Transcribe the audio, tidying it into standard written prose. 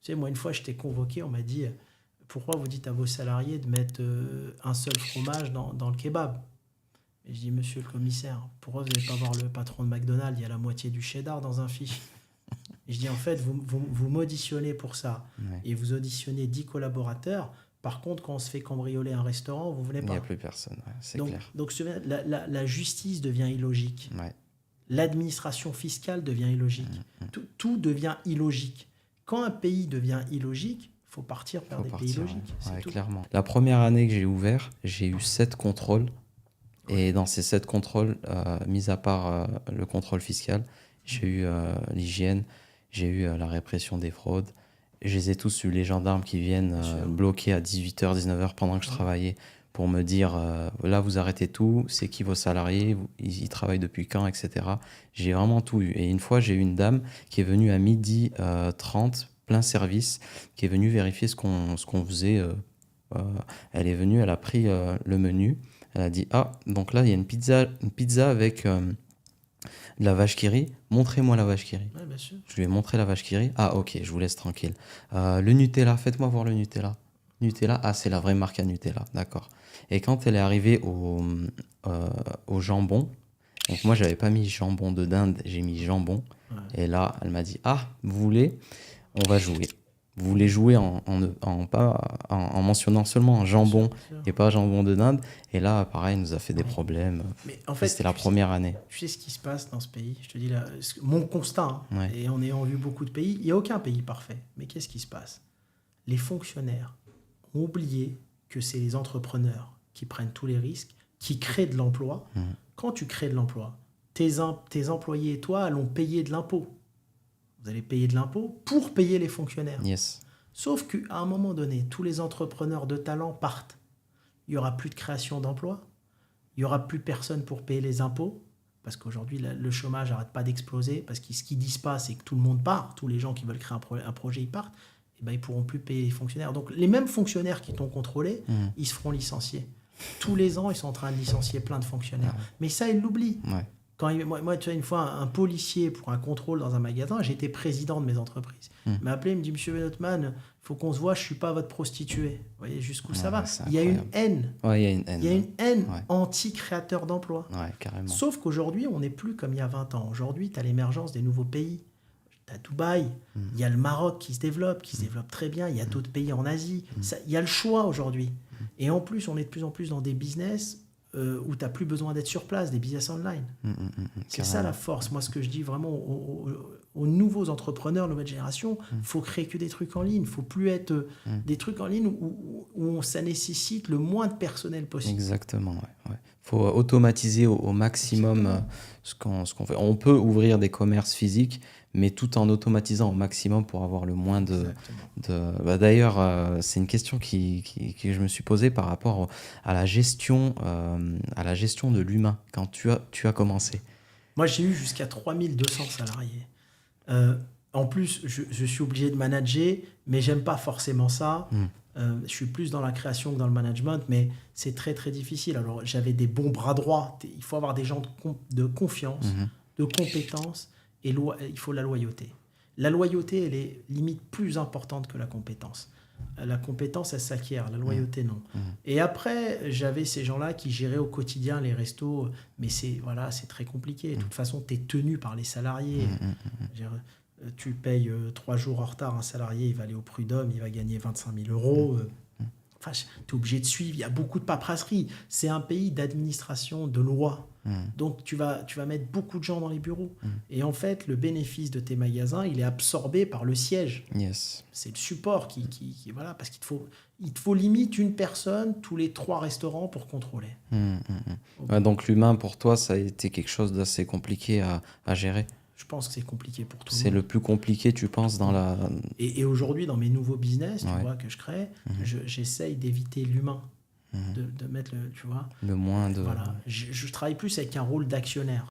Tu sais, moi, une fois, j'étais convoqué, on m'a dit, pourquoi vous dites à vos salariés de mettre un seul fromage dans le kebab? Et je dis, monsieur le commissaire, pourquoi vous n'allez pas voir le patron de McDonald's? Il y a la moitié du cheddar dans un fiche. Et je dis, en fait, vous m'auditionnez pour ça. Ouais. Et vous auditionnez 10 collaborateurs. Par contre, quand on se fait cambrioler un restaurant, vous ne venez Il n'y a pas. plus personne, ouais, c'est Donc, clair. donc la justice devient illogique. Ouais. L'administration fiscale devient illogique. Tout devient illogique. Quand un pays devient illogique, il faut partir vers des pays logiques. Ouais, C'est tout. clairement. La première année que j'ai ouvert, j'ai eu 7 contrôles. Et dans ces 7 contrôles, mis à part le contrôle fiscal, j'ai eu l'hygiène, j'ai eu la répression des fraudes. Je les ai tous eu, les gendarmes qui viennent bloquer à 18h, 19h pendant que je travaillais pour me dire là, vous arrêtez tout, c'est qui vos salariés, ils travaillent depuis quand, etc. J'ai vraiment tout eu. Et une fois, j'ai eu une dame qui est venue à 12h30, plein service, qui est venue vérifier ce qu'on faisait. Elle est venue, elle a pris le menu. Elle a dit, ah, donc là, il y a une pizza avec de la vache qui rit. Montrez-moi la vache qui rit. Ouais, bien sûr. Je lui ai montré la vache qui rit. Ah, ok, je vous laisse tranquille. Le Nutella, faites-moi voir le Nutella. Nutella, ah, c'est la vraie marque à Nutella, d'accord. Et quand elle est arrivée au jambon, donc moi, j'avais pas mis jambon de dinde, j'ai mis jambon. Ouais. Et là, elle m'a dit, ah, vous voulez, on va jouer. Vous voulez jouer en mentionnant seulement un jambon Bien sûr. et pas jambon de dinde. Et là, pareil, il nous a fait des problèmes. Mais en Et fait, c'était la première année. tu sais ce qui se passe dans ce pays? Je te dis là, mon constat, hein, Ouais. et en ayant vu beaucoup de pays, il n'y a aucun pays parfait. Mais qu'est-ce qui se passe? Les fonctionnaires ont oublié que c'est les entrepreneurs qui prennent tous les risques, qui créent de l'emploi. Quand tu crées de l'emploi, tes employés et toi allons payer de l'impôt. Vous allez payer de l'impôt pour payer les fonctionnaires. Yes. Sauf qu'à un moment donné, tous les entrepreneurs de talent partent. Il n'y aura plus de création d'emplois. Il n'y aura plus personne pour payer les impôts. Parce qu'aujourd'hui, le chômage n'arrête pas d'exploser. Parce que ce qu'ils ne disent pas, c'est que tout le monde part. Tous les gens qui veulent créer un projet, ils partent. Et ben, ils ne pourront plus payer les fonctionnaires. Donc, les mêmes fonctionnaires qui t'ont contrôlé, ils se feront licencier. Tous les ans, ils sont en train de licencier plein de fonctionnaires. Mais ça, ils l'oublient. Ouais. Moi, tu vois, une fois, un policier pour un contrôle dans un magasin, j'étais président de mes entreprises. Il m'a appelé, il me dit, Monsieur Venotman, il faut qu'on se voit, je ne suis pas votre prostituée. Vous voyez jusqu'où ça va? C'est Il y a une incroyable. haine. Ouais, il y a une haine. Il y a une haine Ouais. anti-créateur d'emplois. Ouais, carrément. Sauf qu'aujourd'hui, on n'est plus comme il y a 20 ans. Aujourd'hui, tu as l'émergence des nouveaux pays. Tu as Dubaï, il y a le Maroc qui se développe très bien. Il y a d'autres pays en Asie. Il y a le choix aujourd'hui. Et en plus, on est de plus en plus dans des business où tu n'as plus besoin d'être sur place, des business online. C'est ça la force. Moi, ce que je dis vraiment aux nouveaux entrepreneurs, nouvelle génération, il faut créer que des trucs en ligne. Il ne faut plus être des trucs en ligne où ça nécessite le moins de personnel possible. Exactement, ouais. Faut automatiser au maximum ce qu'on fait. On peut ouvrir des commerces physiques, mais tout en automatisant au maximum pour avoir le moins de... Bah, d'ailleurs, c'est une question que je me suis posée par rapport à la gestion de l'humain quand tu as commencé. Moi, j'ai eu jusqu'à 3200 salariés. En plus, je suis obligé de manager, mais j'aime pas forcément ça. Je suis plus dans la création que dans le management, mais c'est très, très difficile. Alors, j'avais des bons bras droits. Il faut avoir des gens de confiance, de compétence, et il faut la loyauté. La loyauté, elle est limite plus importante que la compétence. La compétence, elle s'acquiert, la loyauté, non. Et après, j'avais ces gens-là qui géraient au quotidien les restos, mais c'est très compliqué. De toute façon, tu es tenu par les salariés. Tu payes 3 jours en retard un salarié, il va aller au prud'homme, il va gagner 25 000 euros. Enfin, tu es obligé de suivre, il y a beaucoup de paperasserie. C'est un pays d'administration, de loi. Donc, tu vas mettre beaucoup de gens dans les bureaux. Et en fait, le bénéfice de tes magasins, il est absorbé par le siège. Yes. C'est le support qui voilà, parce qu'il te faut limite une personne tous les 3 restaurants pour contrôler. Ouais, donc l'humain, pour toi, ça a été quelque chose d'assez compliqué à gérer. Je pense que c'est compliqué pour tout le C'est monde. le plus compliqué, tu penses, dans la... Et aujourd'hui, dans mes nouveaux business, tu vois, que je crée, j'essaye d'éviter l'humain. De mettre tu vois, le moins de... voilà. Je travaille plus avec un rôle d'actionnaire.